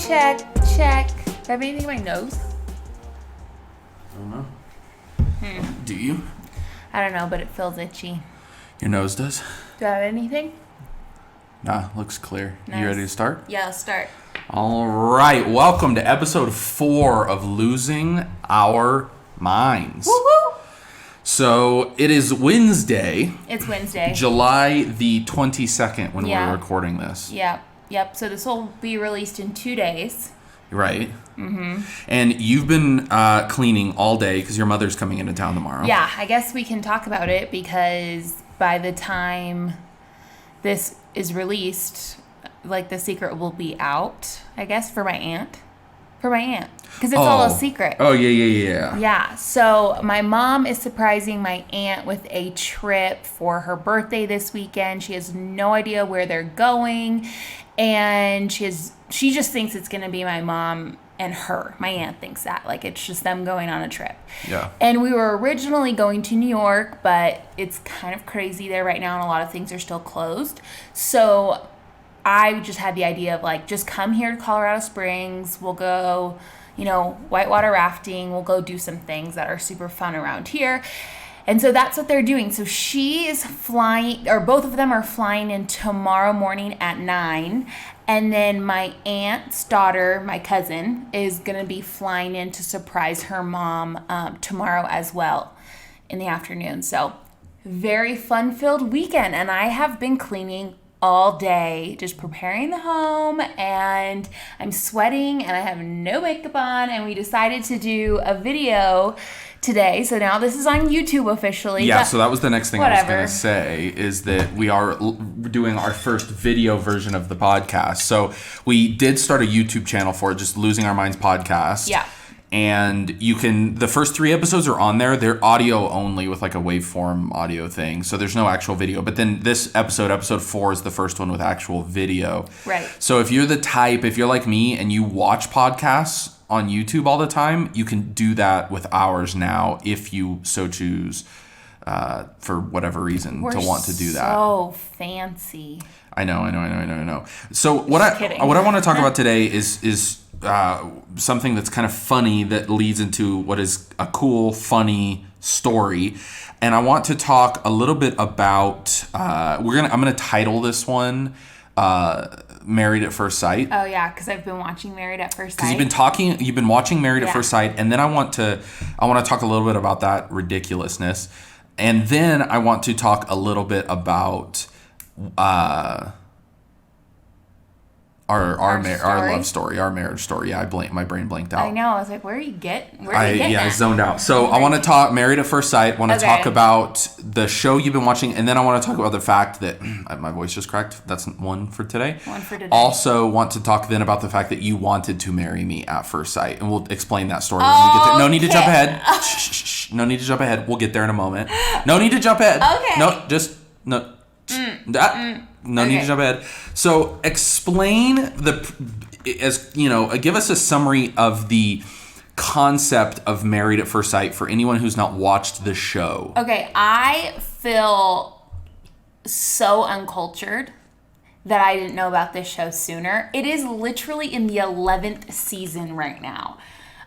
Check. Do I have anything in my nose? I don't know. Do you? I don't know, but it feels itchy. Your nose does? Do I have anything? Nah, looks clear. Nice. You ready to start? Yeah, let's start. All right. Welcome to episode 4 of Losing Our Minds. Woo-hoo! So it is Wednesday. It's Wednesday. July the 22nd when Yeah. we're recording this. Yep. So this will be released in 2 days. Right. Mm-hmm. And you've been cleaning all day because your mother's coming into town tomorrow. Yeah, I guess we can talk about it because by the time this is released, like the secret will be out, I guess, for my aunt. Because it's all a secret. Oh, yeah. Yeah, so my mom is surprising my aunt with a trip for her birthday this weekend. She has no idea where they're going, and she just thinks it's going to be my mom and her. My aunt thinks that. Like, it's just them going on a trip. Yeah. And we were originally going to New York, but it's kind of crazy there right now, and a lot of things are still closed. So I just had the idea of, like, just come here to Colorado Springs. We'll go, whitewater rafting. We'll go do some things that are super fun around here. And so that's what they're doing. So she is flying, or both of them are flying in tomorrow morning at 9. And then my aunt's daughter, my cousin, is going to be flying in to surprise her mom tomorrow as well in the afternoon. So very fun-filled weekend. And I have been cleaning all day, just preparing the home, and I'm sweating and I have no makeup on, and we decided to do a video today. So now this is on YouTube officially. Yeah, so that was the next thing whatever. I was going to say, is that we are doing our first video version of the podcast. So we did start a YouTube channel for it, just Losing Our Minds podcast. Yeah. And the first 3 episodes are on there. They're audio only with like a waveform audio thing. So there's no actual video. But then this episode 4, is the first one with actual video. Right. So if you're like me and you watch podcasts on YouTube all the time, you can do that with ours now if you so choose for whatever reason to want to do that. So fancy. I know. So what I want to talk about today is something that's kind of funny that leads into what is a cool, funny story. And I want to talk a little bit about I'm gonna title this one Married at First Sight. Oh yeah, because I've been watching Married at First Sight. Because you've been watching Married at First Sight, and then I want to talk a little bit about that ridiculousness, and then I want to talk a little bit about our love story, our marriage story. Yeah, my brain blanked out. I know. I was like, where are you getting? I zoned out. So I want to talk Married at First Sight. Want to talk about the show you've been watching, and then I want to talk about the fact that my voice just cracked. That's one for today. Also want to talk then about the fact that you wanted to marry me at first sight, and we'll explain that story when we get there. No need to jump ahead. Shh. No need to jump ahead. We'll get there in a moment. No need to jump ahead. Okay. No, just no. No need to jump ahead. So explain give us a summary of the concept of Married at First Sight for anyone who's not watched the show. Okay, I feel so uncultured that I didn't know about this show sooner. It is literally in the 11th season right now.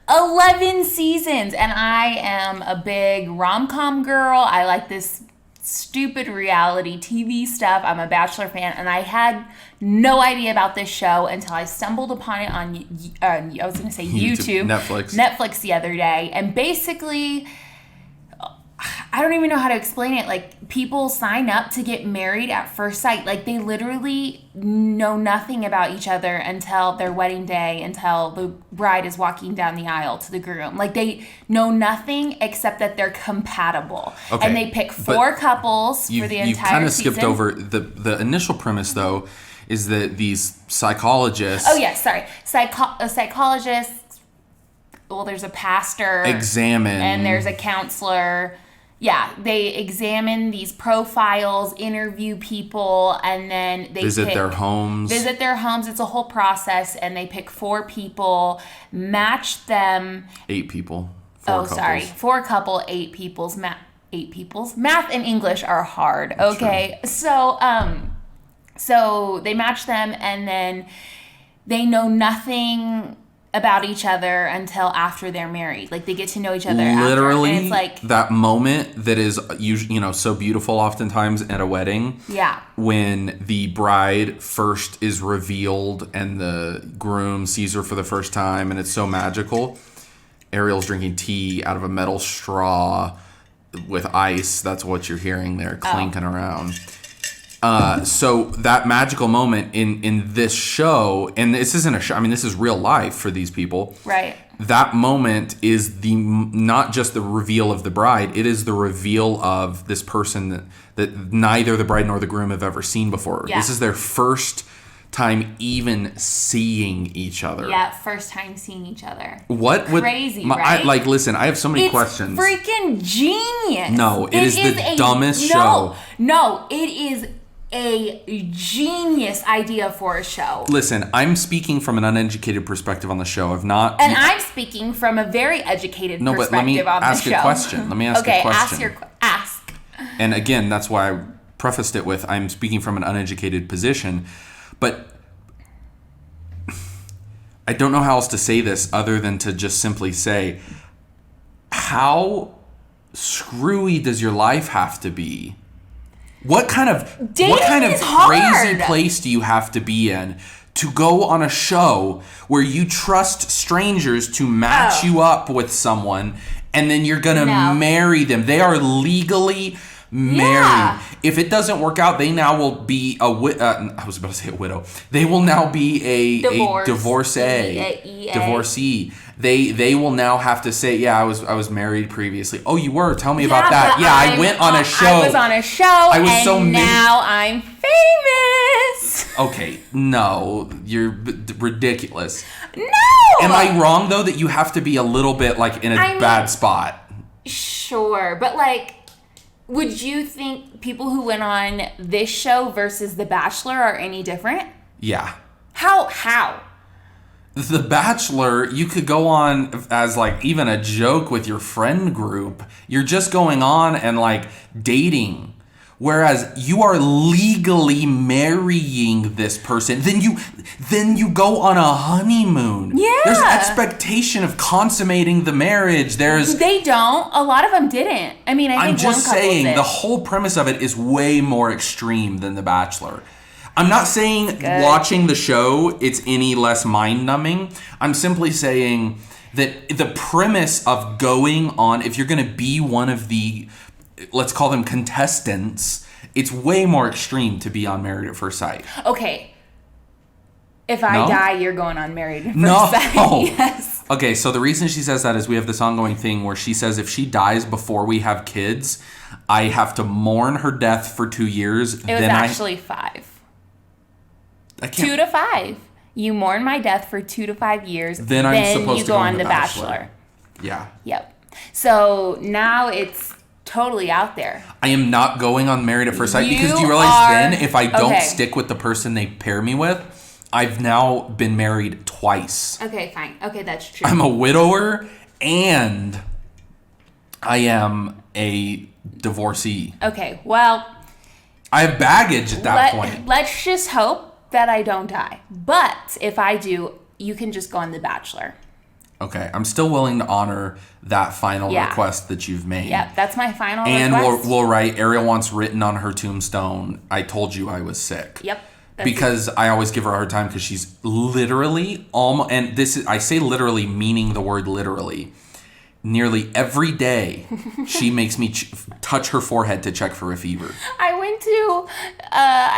11 seasons, and I am a big rom-com girl. I like this stupid reality TV stuff. I'm a Bachelor fan, and I had no idea about this show until I stumbled upon it on YouTube, Netflix the other day. And basically, I don't even know how to explain it. Like, people sign up to get married at first sight. Like, they literally know nothing about each other until their wedding day, until the bride is walking down the aisle to the groom. Like, they know nothing except that they're compatible. Okay, and they pick 4 couples for the entire season. You've kind of skipped over the initial premise, though, is that these psychologists... Oh, yes, sorry. Psychologists... Well, there's a pastor. Examine. And there's a counselor. Yeah, they examine these profiles, interview people, and then they visit their homes. It's a whole process, and they pick 4 people, match them. 8 people. 4 couples. Sorry. 4 couple, 8 peoples. 8 peoples. Math and English are hard. Okay, so they match them, and then they know nothing about each other until after they're married. Like, they get to know each other literally after. And it's like that moment that is usually, so beautiful oftentimes at a wedding. Yeah. When the bride first is revealed and the groom sees her for the first time and it's so magical. Ariel's drinking tea out of a metal straw with ice. That's what you're hearing there, clinking around. So that magical moment in this show, and this isn't a show, I mean, this is real life for these people. Right. That moment is not just the reveal of the bride, it is the reveal of this person that neither the bride nor the groom have ever seen before. Yeah. This is their first time even seeing each other. Yeah, first time seeing each other. What would... Crazy, right? Listen, I have so many questions. It's freaking genius. No, it is the dumbest show. No, it is a genius idea for a show. Listen, I'm speaking from an uneducated perspective on the show. I'm speaking from a very educated perspective on the show. No, but let me ask a question. Let me ask a question. Okay, ask. And again, that's why I prefaced it with I'm speaking from an uneducated position. But I don't know how else to say this other than to just simply say, how screwy does your life have to be? What kind of crazy place do you have to be in to go on a show where you trust strangers to match you up with someone and then you're going to marry them? They are legally married. Yeah. If it doesn't work out, they now will be I was about to say a widow. They will now be a divorcee. They will now have to say, yeah, I was married previously. Oh, you were? Tell me about that. Yeah, I went on a show. I was on a show, now I'm famous. Okay, no, you're ridiculous. No! Am I wrong, though, that you have to be a little bit, like, in a bad spot? Sure, but, like, would you think people who went on this show versus The Bachelor are any different? Yeah. How? The Bachelor, you could go on as, like, even a joke with your friend group. You're just going on and, like, dating. Whereas you are legally marrying this person. Then you go on a honeymoon. Yeah. There's expectation of consummating the marriage. They don't. A lot of them didn't. I mean, I think I'm just saying the whole premise of it is way more extreme than The Bachelor. I'm not saying watching the show it's any less mind-numbing. I'm simply saying that the premise of going on, if you're going to be one of the, let's call them contestants, it's way more extreme to be on Married at First Sight. Okay. If I die, you're going on Married at First Sight. Yes. Okay, so the reason she says that is we have this ongoing thing where she says if she dies before we have kids, I have to mourn her death for 2 years. It was actually 5. 2 to 5. You mourn my death for 2 to 5 years. Then I'm supposed to go on The Bachelor. Yeah. Yep. So now it's totally out there. I am not going on Married at First Sight because do you realize then if I don't stick with the person they pair me with, I've now been married twice. Okay, fine. Okay, that's true. I'm a widower and I am a divorcee. Okay, well, I have baggage at that point. Let's just hope that I don't die. But if I do, you can just go on The Bachelor. Okay, I'm still willing to honor that final request that you've made. Yep, that's my final request. And we'll write, Ariel wants written on her tombstone, I told you I was sick. Yep. Because I always give her a hard time because she's literally almost, and I say literally meaning the word literally, nearly every day she makes me touch her forehead to check for a fever. I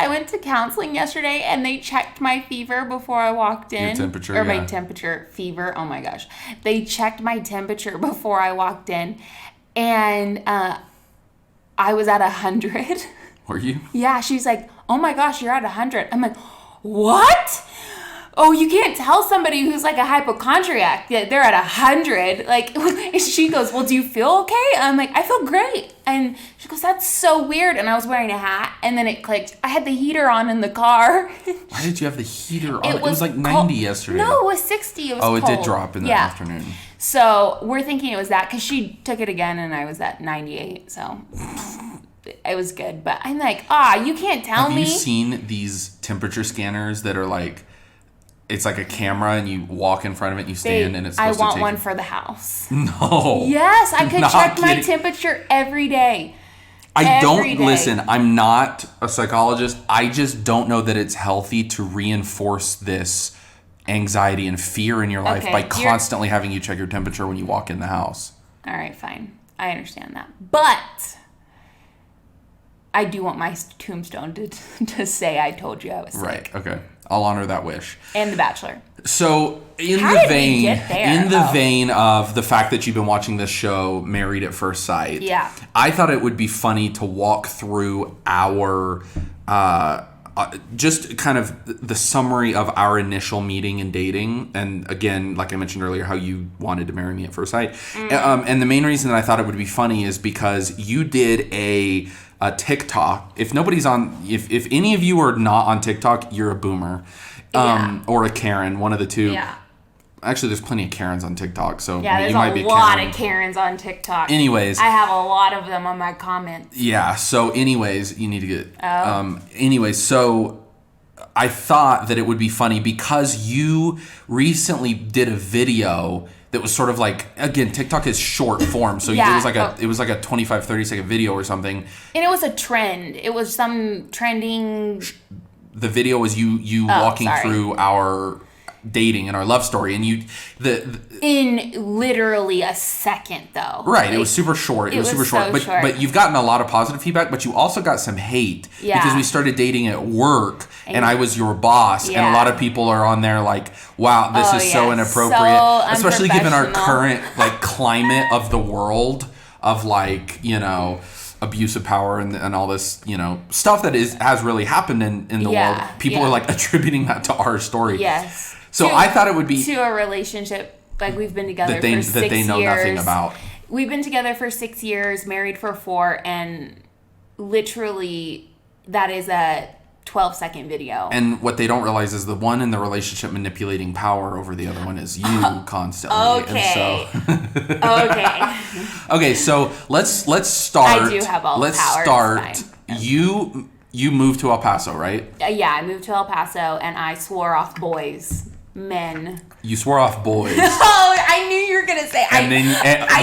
went to counseling yesterday and they checked my fever before I walked in. Your temperature, my temperature, fever. Oh my gosh. They checked my temperature before I walked in and I was at 100. Were you? Yeah, she's like, oh my gosh, you're at 100. I'm like, what? Oh, you can't tell somebody who's like a hypochondriac that they're at 100. Like, she goes, well, do you feel okay? I'm like, I feel great. And she goes, that's so weird. And I was wearing a hat, and then it clicked. I had the heater on in the car. Why did you have the heater on? It was like 90 yesterday. No, it was 60. It was cold. It did drop in the afternoon. So we're thinking it was that because she took it again, and I was at 98. So it was good. But I'm like, you can't tell me. Have you seen these temperature scanners that are like, it's like a camera and you walk in front of it and you stand and it's supposed to take... I want one for the house. No. Yes, I could check my temperature every day. Listen, I'm not a psychologist. I just don't know that it's healthy to reinforce this anxiety and fear in your life by constantly having you check your temperature when you walk in the house. All right, fine. I understand that. But I do want my tombstone to say I told you I was sick. Right, okay. I'll honor that wish. And The Bachelor. So, in the vein of the fact that you've been watching this show, Married at First Sight, I thought it would be funny to walk through our just kind of the summary of our initial meeting and dating. And again, like I mentioned earlier, how you wanted to marry me at first sight. And the main reason that I thought it would be funny is because you did a TikTok. If nobody's on, if any of you are not on TikTok, you're a boomer. Or a Karen, one of the two. Yeah. Actually, there's plenty of Karens on TikTok, so you might be a lot of Karens on TikTok. Anyways. I have a lot of them on my comments. Yeah, so anyways, you need to get... so I thought that it would be funny because you recently did a video that was sort of like, again, TikTok is short form, so it was like a 25, 30-second video or something. And it was a trend. It was some trending... The video was you walking through our dating and our love story, and in literally a second though. Right, like, it was super short. It was super short. But you've gotten a lot of positive feedback, but you also got some hate because we started dating at work and I was your boss, and a lot of people are on there like, wow, this is so inappropriate, especially given our current like climate of the world of like, you know, abuse of power and all this, you know, stuff that has really happened in the world. People are like attributing that to our story. Yes. So I thought it would be... To a relationship, like we've been together for 6 years. That they know nothing about. We've been together for 6 years, married for 4, and literally that is a 12-second video. And what they don't realize is the one in the relationship manipulating power over the other one is you constantly. Okay. And so okay, so let's start. I do have all the power. Let's start. You moved to El Paso, right? Yeah, I moved to El Paso, and I swore off men. You swore off boys. Oh, I knew you were gonna say.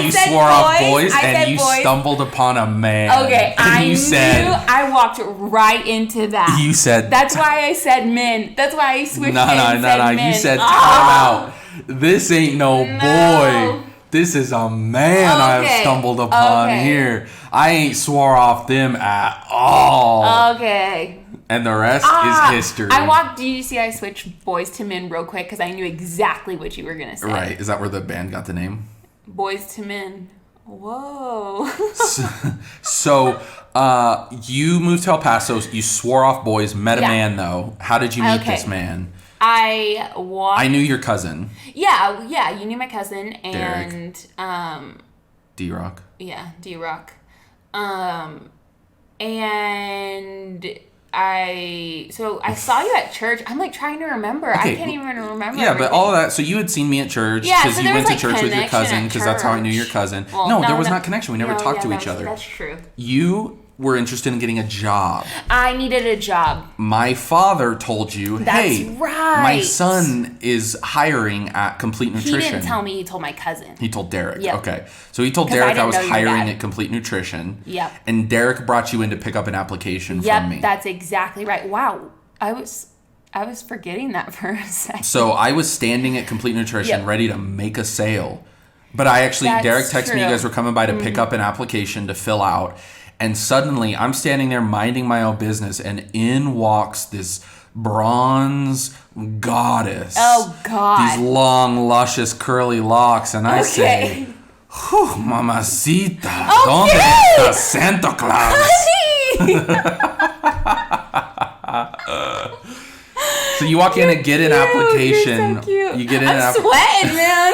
You swore off boys, and you stumbled upon a man. Okay, I walked right into that. You said. That's why I said men. That's why I switched. No. You said time out. This ain't no boy. This is a man I have stumbled upon here. I ain't swore off them at all. Okay. And the rest is history. Do you see I switched boys to men real quick because I knew exactly what you were going to say. Right. Is that where the band got the name? Boys to Men. Whoa. So you moved to El Paso. You swore off boys, met a man though. How did you meet this man? I knew your cousin. Yeah, you knew my cousin and Derek. D-Rock. Yeah, D-Rock. And I saw you at church. I'm like trying to remember. Okay. I can't even remember. Yeah, but all of that. So you had seen me at church because you went to church with your cousin because that's how I knew your cousin. Well, there was not connection. We never talked to each other. That's true. You were interested in getting a job. I needed a job. My father told you, hey, my son is hiring at Complete Nutrition. He didn't tell me. He told my cousin. He told Derek. Yep. Okay. So he told Derek I was hiring at Complete Nutrition. Yep. And Derek brought you in to pick up an application from me. Yep, that's exactly right. Wow. I was forgetting that for a second. So I was standing at Complete Nutrition ready to make a sale. But Derek texted me you guys were coming by to pick up an application to fill out. And suddenly, I'm standing there minding my own business, and in walks this bronze goddess. Oh, God. These long, luscious, curly locks. And I say, whew, mamacita, ¿dónde está Santa Claus? So you walk in and get an application. You're so cute. You get in I'm sweating, man.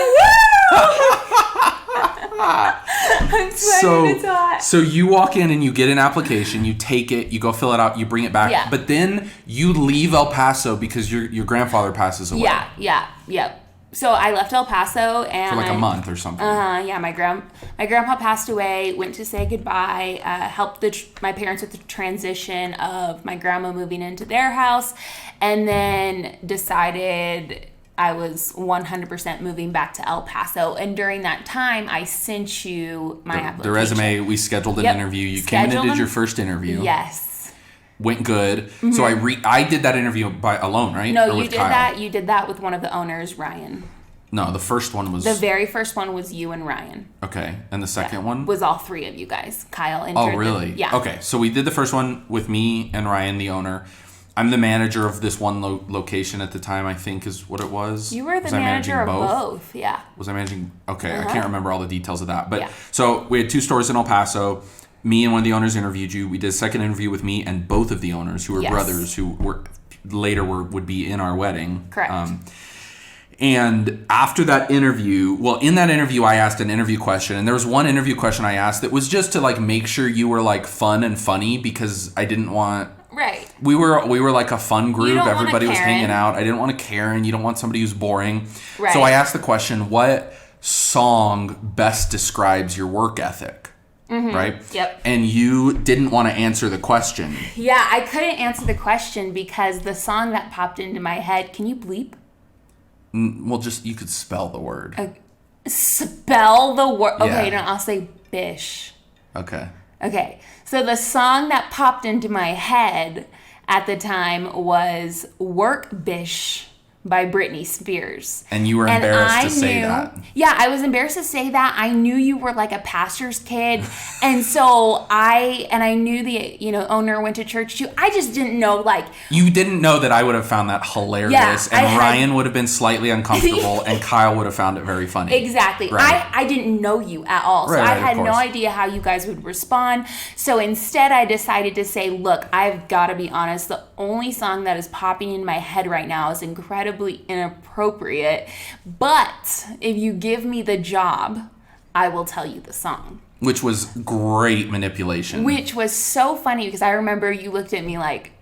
I'm sweating, it's hot. So you walk in and you get an application, you take it, you go fill it out, you bring it back. Yeah. But then you leave El Paso because your grandfather passes away. Yeah. So I left El Paso and for like a month or something. Yeah, my grandpa passed away. Went to say goodbye. Helped my parents with the transition of my grandma moving into their house, and then decided I was 100% moving back to El Paso. And during that time, I sent you my application. The resume. We scheduled an interview. You came in and did your first interview. Yes. Went good. Mm-hmm. So I did that interview alone, right? No, you did Kyle? That. You did that with one of the owners, Ryan. No, the first one was... The very first one was you and Ryan. Okay. And the second one? Was all three of you guys. Kyle and... Oh, really? Yeah. Okay. So we did the first one with me and Ryan, the owner. I'm the manager of this one location at the time, I think is what it was. You were the manager of both. Yeah. Was I managing... Okay. I can't remember all the details of that. But so we had 2 stores in El Paso. Me and one of the owners interviewed you. We did a second interview with me and both of the owners who were brothers who would be in our wedding. Correct. And after that interview, in that interview, I asked an interview question. And there was one interview question I asked that was just to like make sure you were like fun and funny because I didn't want... Right. We were like a fun group. Everybody was hanging out. I didn't want a Karen. You don't want somebody who's boring. Right. So I asked the question, what song best describes your work ethic? Mm-hmm. Right? Yep. And you didn't want to answer the question. Yeah, I couldn't answer the question because the song that popped into my head, can you bleep? Well, you could spell the word. Spell the word? Yeah. Okay, no, I'll say bish. Okay. So the song that popped into my head at the time was Work Bish by Britney Spears. And you were embarrassed to say that. Yeah, I was embarrassed to say that. I knew you were like a pastor's kid. And so I knew the owner went to church too. I just didn't know like... You didn't know that I would have found that hilarious and Ryan would have been slightly uncomfortable and Kyle would have found it very funny. Exactly. Right. I didn't know you at all. So I had no idea how you guys would respond. So instead I decided to say, look, I've got to be honest. The only song that is popping in my head right now is incredibly inappropriate, but if you give me the job, I will tell you the song. Which was great manipulation. Which was so funny because I remember you looked at me like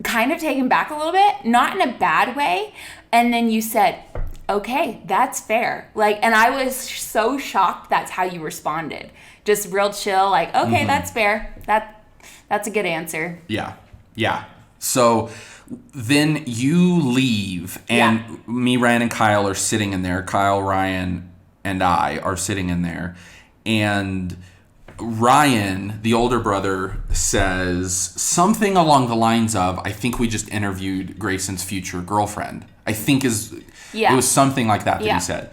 kind of taken back a little bit, not in a bad way, and then you said, okay, that's fair. Like, and I was so shocked that's how you responded. Just real chill, like, okay, that's fair. That's a good answer. Yeah. So then you leave, and me, Ryan, and Kyle are sitting in there. Kyle, Ryan, and I are sitting in there. And Ryan, the older brother, says something along the lines of, I think we just interviewed Grayson's future girlfriend. I think it was something like that he said.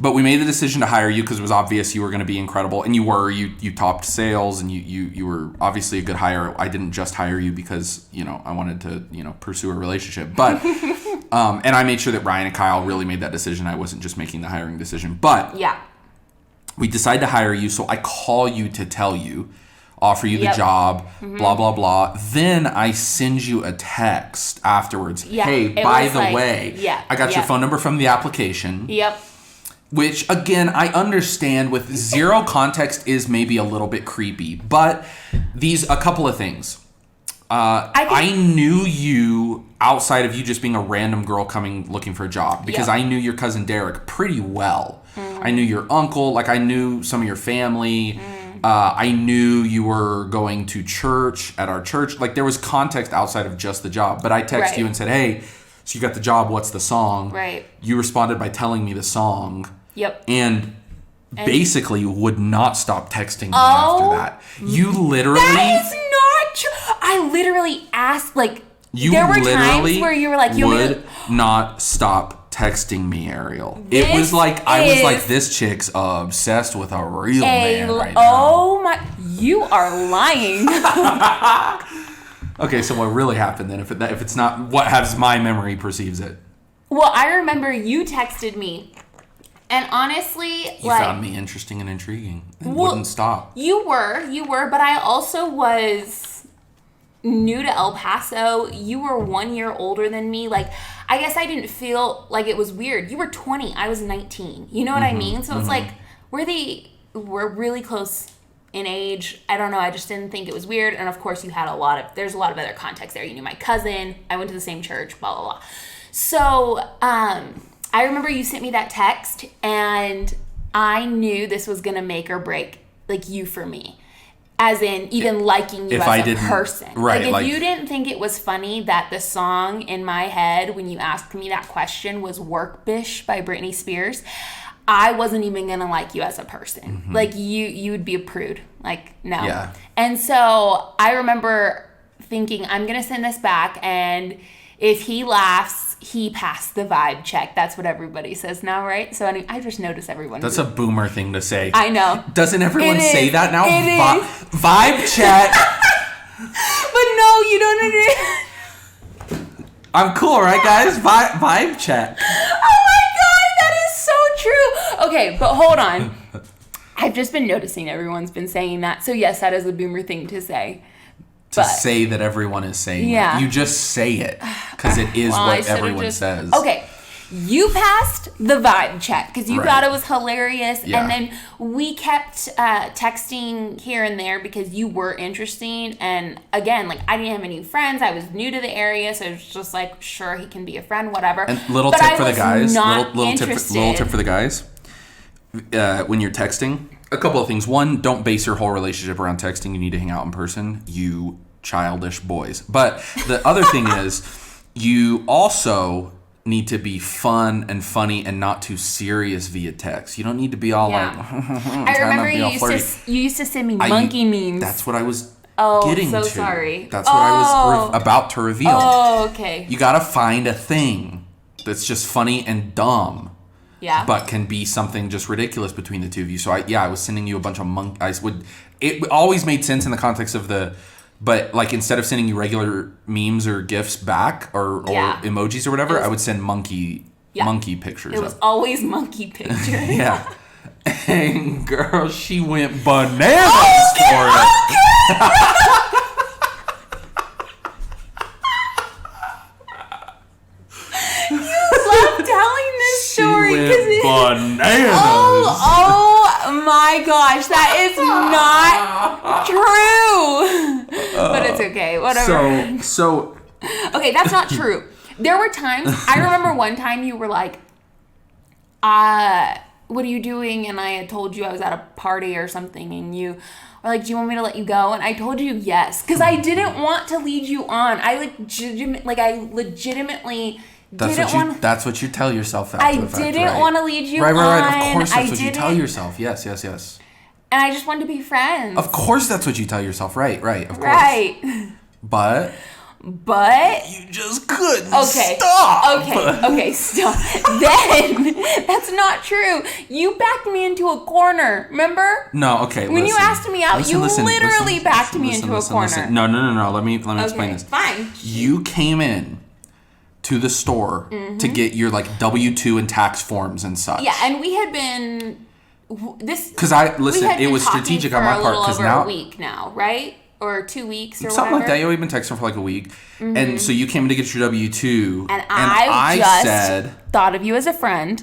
But we made the decision to hire you because it was obvious you were going to be incredible. And you were. You topped sales and you were obviously a good hire. I didn't just hire you because, I wanted to, pursue a relationship. But, and I made sure that Ryan and Kyle really made that decision. I wasn't just making the hiring decision. But we decided to hire you. So I call you to tell you, offer you the job, blah, blah, blah. Then I send you a text afterwards. Hey, by the way, I got your phone number from the application. Yep. Which, again, I understand with zero context is maybe a little bit creepy. But a couple of things. I knew you outside of you just being a random girl looking for a job. Because I knew your cousin Derek pretty well. I knew your uncle. Like, I knew some of your family. I knew you were going to church at our church. Like, there was context outside of just the job. But I texted you and said, hey, so you got the job. What's the song? Right. You responded by telling me the song. Yep. And basically would not stop texting me after that. You literally... That is not true. I literally asked, like... there were times where you were like... You would not stop texting me, Ariel. It was like... I was like, this chick's obsessed with a real man right now. Oh my... You are lying. Okay, so what really happened then? If it's not what has my memory perceives it. Well, I remember you texted me... And honestly, you found me interesting and intriguing and wouldn't stop. You were, but I also was new to El Paso. You were 1 year older than me. Like, I guess I didn't feel like it was weird. You were 20, I was 19. You know what I mean? So it's like, we're really close in age. I don't know, I just didn't think it was weird. And of course, there's a lot of other context there. You knew my cousin, I went to the same church, blah, blah, blah. So, I remember you sent me that text, and I knew this was going to make or break, like, you for me. As in, even liking you as a person. Right. Like, if you didn't think it was funny that the song in my head, when you asked me that question, was Work Bish by Britney Spears, I wasn't even going to like you as a person. Mm-hmm. Like, you would be a prude. Like, no. Yeah. And so, I remember thinking, I'm going to send this back, and if he laughs, he passed the vibe check. That's what everybody says now, right? So I just notice everyone. That's a boomer thing to say. I know. Doesn't everyone say that now? Vibe check. But no, you don't understand. I'm cool, right, guys? Vibe check. Oh my God, that is so true. Okay, but hold on. I've just been noticing everyone's been saying that. So yes, that is a boomer thing to say. To say that everyone is saying it. You just say it because it is what everyone says. Okay, you passed the vibe check because you thought it was hilarious. Yeah. And then we kept texting here and there because you were interesting. And again, like, I didn't have any friends. I was new to the area. So it was just like, sure, he can be a friend, whatever. And little tip for the guys. Little tip for the guys. When you're texting, a couple of things. One, don't base your whole relationship around texting. You need to hang out in person, you childish boys. But the other thing is, you also need to be fun and funny and not too serious via text. You don't need to be all like... I remember you used to send me monkey memes. That's what I was getting to. Sorry. That's what I was about to reveal. Oh, okay. You gotta find a thing that's just funny and dumb. Yeah. But can be something just ridiculous between the two of you. So I was sending you a bunch of it always made sense in the context of but like, instead of sending you regular memes or GIFs back or emojis or whatever, I would send monkey pictures. It was always monkey pictures. Yeah. And girl, she went bananas for it. Telling this story because it bananas. Oh my gosh, that is not true. But it's okay, whatever. So okay, that's not true. There were times, I remember one time you were like, what are you doing? And I had told you I was at a party or something, and you were like, do you want me to let you go? And I told you yes, because I didn't want to lead you on. I legitimately That's what you tell yourself after I the fact, didn't want to lead you on. Right. Of course that's what you tell yourself. Yes. And I just wanted to be friends. Of course that's what you tell yourself. Right. Of course. Right. But you just couldn't stop. Okay, stop. Then that's not true. You backed me into a corner, remember? No, okay. When you asked me out, you literally backed me into a corner. No. Let me explain this. Fine. You came in to the store to get your like W-2 and tax forms and such. Yeah, and we had been because it was strategic on my part because now a week now, right? Or 2 weeks or something whatever. like that. Yeah, we've been texting for like a week. Mm-hmm. And so you came in to get your W-2. And I just thought of you as a friend.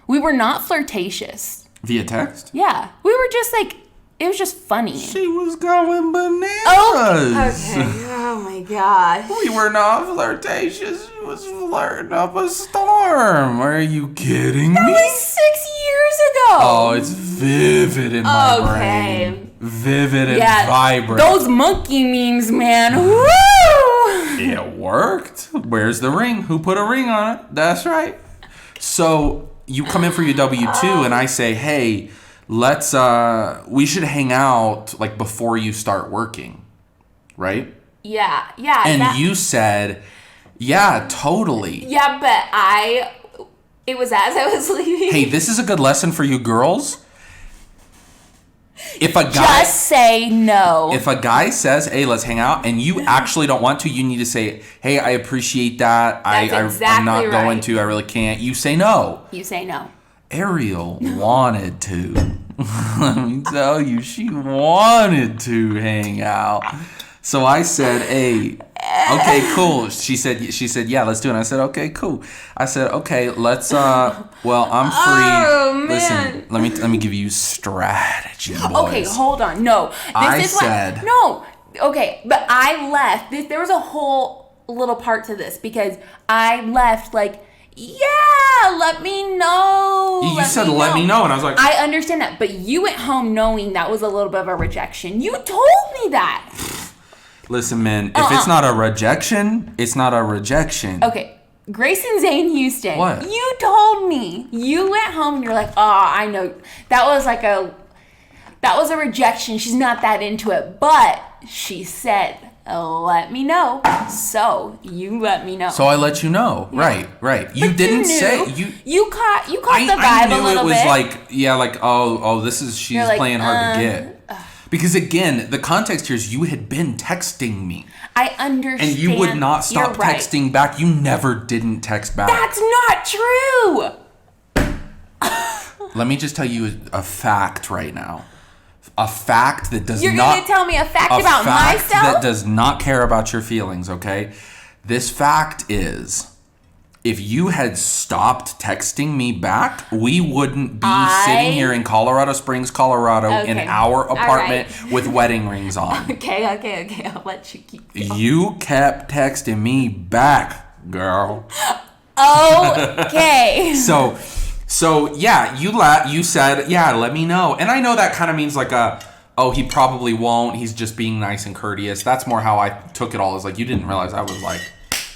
We were not flirtatious. Via text? Yeah. We were just like, it was just funny. She was going bananas. Okay. Oh my gosh. We were not flirtatious. She was flirting up a storm. Are you kidding me? That was 6 years ago. Oh, it's vivid in my brain. Vivid and vibrant. Those monkey memes, man. Woo! It worked. Where's the ring? Who put a ring on it? That's right. So you come in for your W-2 and I say, hey, we should hang out like before you start working. Right? Yeah. And you said, yeah, totally. Yeah, but it was as I was leaving. Hey, this is a good lesson for you girls. If a guy just say no. If a guy says, "Hey, let's hang out," and you actually don't want to, you need to say, "Hey, I appreciate that. I'm not going to. I really can't." You say no. You say no. Ariel wanted to. Let me tell you, she wanted to hang out. So I said, "Hey, okay, cool." She said, "Yeah, let's do it." And I said, "Okay, cool." I said, "Okay, let's well, I'm free." Oh, man. Listen, let me give you strategy, boys. Okay, hold on. No. Okay, but I left. There was a whole little part to this because I left like Yeah, let me know. You said let me know, and I was like... I understand that, but you went home knowing that was a little bit of a rejection. You told me that. Listen, man, if it's not a rejection, it's not a rejection. Okay, Grayson Zane Houston. What? You told me. You went home and you're like, I know. That was a rejection. She's not that into it. But she said, let me know. So you let me know. So I let you know. Yeah. Right. You didn't say you caught the vibe a little bit. I knew it was like, she's like, playing hard to get. Because again, the context here is you had been texting me. I understand. And you would not stop texting back. You never didn't text back. That's not true. Let me just tell you a fact right now. A fact that does not... You're going to tell me a fact about myself? That does not care about your feelings, okay? This fact is, if you had stopped texting me back, we wouldn't be sitting here in Colorado Springs, Colorado, in our apartment with wedding rings on. Okay. I'll let you keep going. You kept texting me back, girl. Okay. So yeah, you said, yeah, let me know. And I know that kind of means like he probably won't. He's just being nice and courteous. That's more how I took it all. Is like, you didn't realize I was like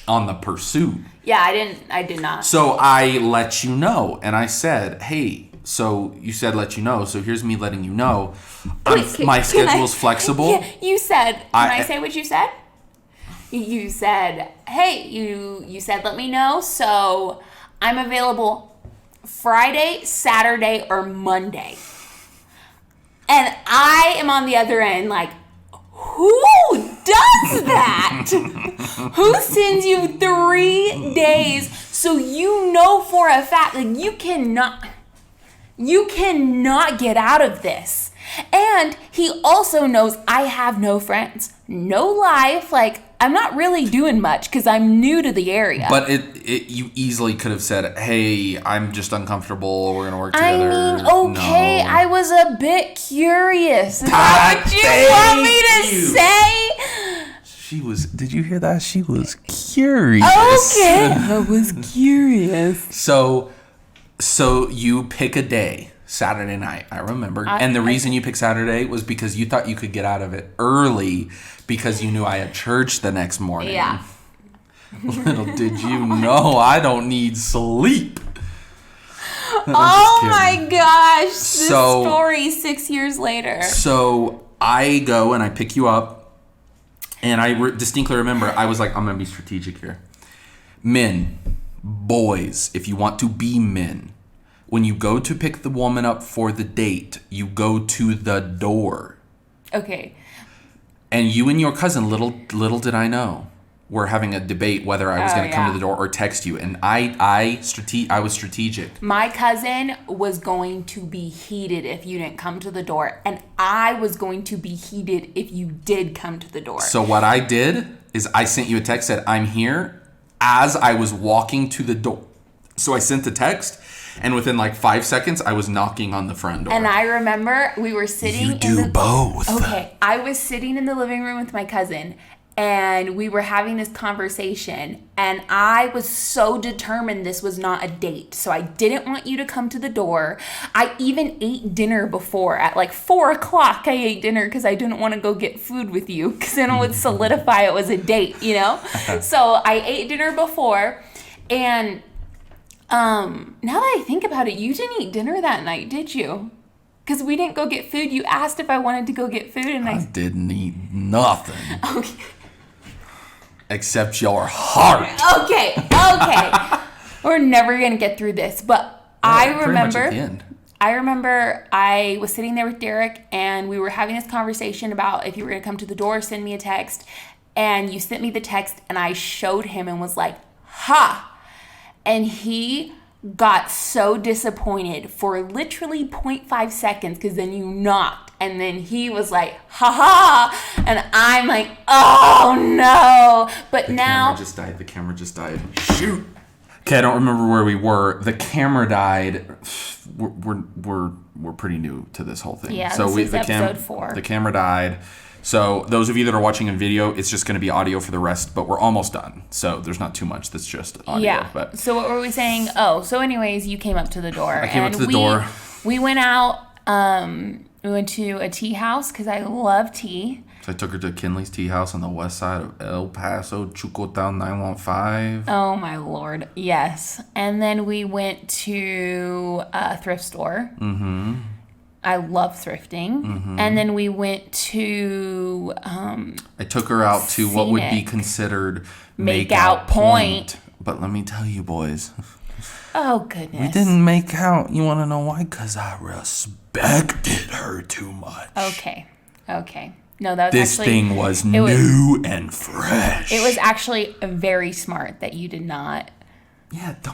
on the pursuit. Yeah, I did not. So I let you know. And I said, hey, so you said let you know. So here's me letting you know. My schedule's flexible. Yeah, you said, can I say what you said? You said, hey, you said let me know. So I'm available Friday, Saturday, or Monday. And I am on the other end like, who does that? Who sends you 3 days so you know for a fact that you cannot get out of this? And he also knows I have no friends, no life, like I'm not really doing much because I'm new to the area. But you easily could have said, hey, I'm just uncomfortable. We're going to work together. I mean, okay, no. I was a bit curious. Is that what you want me to say? Did you hear that? She was curious. Okay. I was curious. So you pick a day. Saturday night, I remember. And the reason you picked Saturday was because you thought you could get out of it early because you knew I had church the next morning. Yeah. Little did you know I don't need sleep. Oh my gosh. This story 6 years later. So I go and I pick you up. And I distinctly remember, I was like, I'm going to be strategic here. Men, boys, if you want to be men, when you go to pick the woman up for the date, you go to the door. Okay. And you and your cousin, little did I know, were having a debate whether I was going to come to the door or text you. And I was strategic. My cousin was going to be heated if you didn't come to the door. And I was going to be heated if you did come to the door. So what I did is I sent you a text, said, I'm here, as I was walking to the door. So I sent the text. And within like 5 seconds, I was knocking on the front door. And I remember we were sitting You do both. Okay. I was sitting in the living room with my cousin. And we were having this conversation. And I was so determined this was not a date. So I didn't want you to come to the door. I even ate dinner before. At like 4 o'clock, I ate dinner because I didn't want to go get food with you. Because then it would solidify it was a date, you know? So I ate dinner before. And... now that I think about it, you didn't eat dinner that night, did you? Because we didn't go get food. You asked if I wanted to go get food, and I didn't eat nothing. Okay. Except your heart. Okay. We're never gonna get through this, but I remember I was sitting there with Derek, and we were having this conversation about if you were gonna come to the door, send me a text, and you sent me the text, and I showed him and was like, "Ha." And he got so disappointed for literally 0.5 seconds because then you knocked. And then he was like, ha ha. And I'm like, oh no. But now. The camera just died. Shoot. Okay, I don't remember where we were. The camera died. We're pretty new to this whole thing. Yeah, so this is episode 4. The camera died. So those of you that are watching in video, it's just going to be audio for the rest, but we're almost done. So there's not too much that's just audio. Yeah. But so what were we saying? Oh, so anyways, you came up to the door. I came up to the door. We went out. We went to a tea house because I love tea. So I took her to Kinley's Tea House on the west side of El Paso, Chucotown 915. Oh, my Lord. Yes. And then we went to a thrift store. Mm-hmm. I love thrifting. Mm-hmm. And then we went to... I took her out to what would be considered Make-Out Point. But let me tell you, boys. Oh, goodness. We didn't make out. You want to know why? Because I respected her too much. Okay. No, that was this thing was new and fresh. It was actually very smart that you did not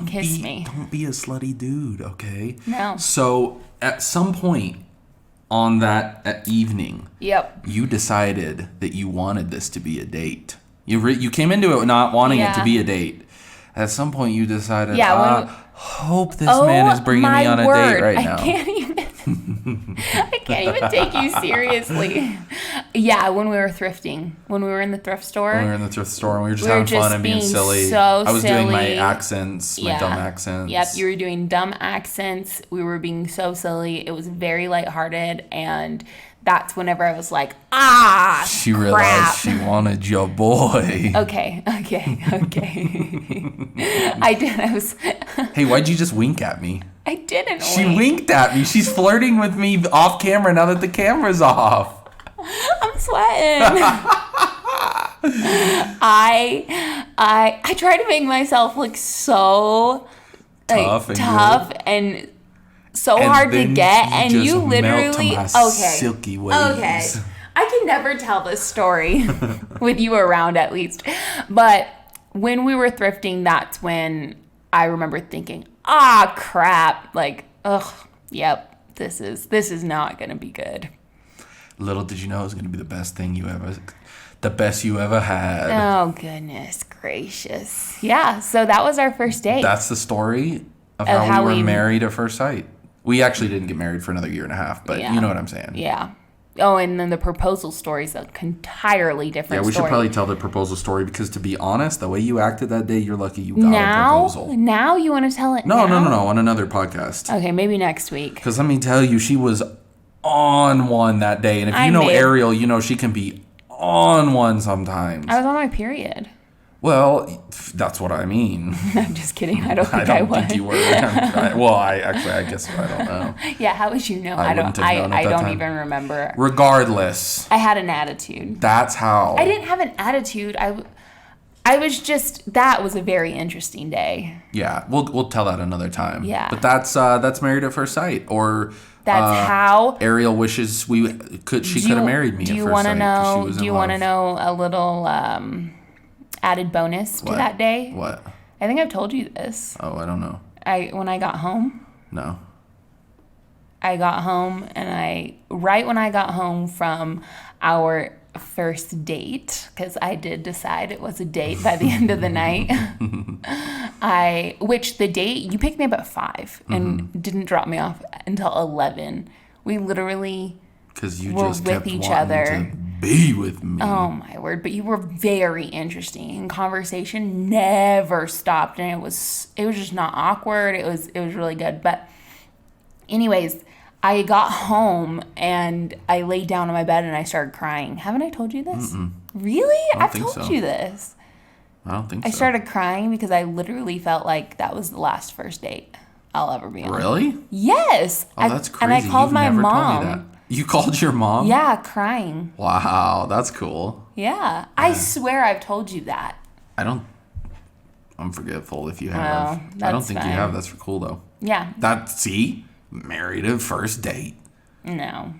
kiss me. Don't be a slutty dude, okay? No. So at some point on that evening, you decided that you wanted this to be a date. You came into it not wanting it to be a date. At some point, you decided, I hope this man is bringing me on a date right now. I can't even take you seriously. Yeah, when we were thrifting. When we were in the thrift store. When we were in the thrift store and we were just having fun and being silly. I was doing my accents, my dumb accents. Yep, you were doing dumb accents. We were being so silly. It was very lighthearted, and that's whenever I was like, she realized she wanted your boy. Okay. I did. Hey, why'd you just wink at me? I didn't. She winked at me. She's flirting with me off camera now that the camera's off. I'm sweating. I try to make myself look so tough and so hard to get, and you literally silky waves. Okay. I can never tell this story with you around, at least. But when we were thrifting, that's when I remember thinking, crap. Like, this is not going to be good. Little did you know it was going to be the best you ever had. Oh, goodness gracious. Yeah, so that was our first date. That's the story of how we were married at first sight. We actually didn't get married for another year and a half, but you know what I'm saying. Yeah. Oh, and then the proposal story is an entirely different story. Yeah, we should probably tell the proposal story because, to be honest, the way you acted that day, you're lucky you got a proposal. Now you want to tell it No, on another podcast. Okay, maybe next week. Because let me tell you, she was on one that day. And if you know Ariel, you know she can be on one sometimes. I was on my period. Well, that's what I mean. I'm just kidding. I don't think I was. I don't think you were. I guess I don't know. Yeah, how would you know? I don't even remember. Regardless. I had an attitude. That's how. I didn't have an attitude. I was just, that was a very interesting day. Yeah, we'll tell that another time. Yeah. But that's Married at First Sight, or that's how Ariel wishes she could have married me. Do you want to know? Do you want to know a little added bonus to that day? What? I think I've told you this. Oh, I don't know. When I got home. No. I got home, and right when I got home from our first date, because I did decide it was a date by the end of the night. You picked me up at 5 and didn't drop me off until 11. We literally were with each other. To be with me. Oh my word! But you were very interesting, and conversation never stopped, and it was just not awkward. It was really good. But anyways, I got home and I laid down on my bed and I started crying. Haven't I told you this? Mm-mm. Really? I've told you this. I don't think so. I started crying because I literally felt like that was the last first date I'll ever be on. Really? Yes. Oh, that's crazy. And I called my mom. Told me that. You called your mom? Yeah, crying. Wow, that's cool. Yeah. I swear I've told you that. I'm forgetful if you have. I don't think you have. That's cool though. Yeah. Married at first date. No.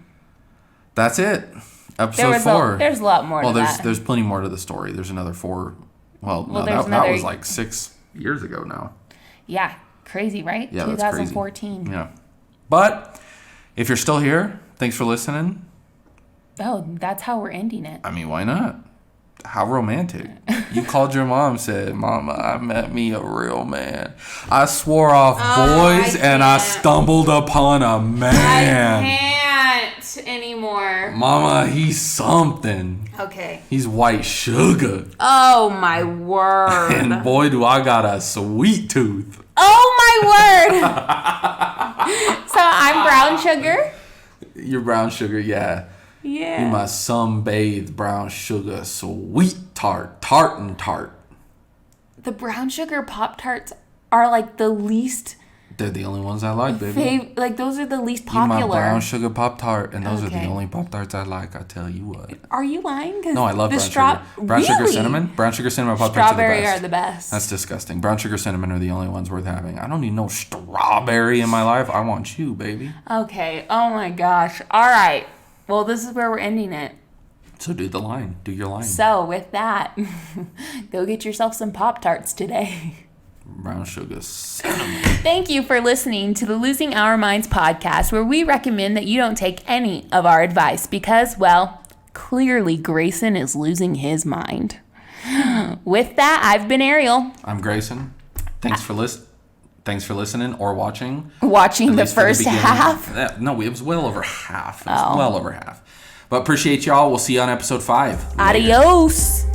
That's it. Episode 4. There's a lot more to that. There's plenty more to the story. There's another 4. That was like 6 years ago now. Yeah. Crazy, right? Yeah, 2014. That's crazy. Yeah. But if you're still here, thanks for listening. Oh, that's how we're ending it. I mean, why not? How romantic. You called your mom and said, Mama, I met me a real man. I swore off boys and I stumbled upon a man. I can't. anymore. Mama, he's something. Okay. He's white sugar. Oh, my word. And boy, do I got a sweet tooth. Oh, my word. So I'm brown sugar? You're brown sugar, yeah. Yeah. You my sunbathed brown sugar sweet tart. Tart. The brown sugar Pop-Tarts are like the least... They're the only ones I like, baby. Like, those are the least popular. You my brown sugar Pop-Tart, and those are the only Pop-Tarts I like, I tell you what. Are you lying? No, I love brown sugar. Brown sugar cinnamon? Brown sugar cinnamon Pop-Tarts Strawberry are the best. That's disgusting. Brown sugar cinnamon are the only ones worth having. I don't need no strawberry in my life. I want you, baby. Okay. Oh, my gosh. All right. Well, this is where we're ending it. So do the line. Do your line. So with that, go get yourself some Pop-Tarts today. Brown sugar cinnamon. Thank you for listening to the Losing Our Minds podcast, where we recommend that you don't take any of our advice because, well, clearly Grayson is losing his mind. With that, I've been Ariel. I'm Grayson. Thanks for listening or watching. Watching the first half? No, it was well over half. Well over half. But appreciate y'all. We'll see you on episode 5. Adios.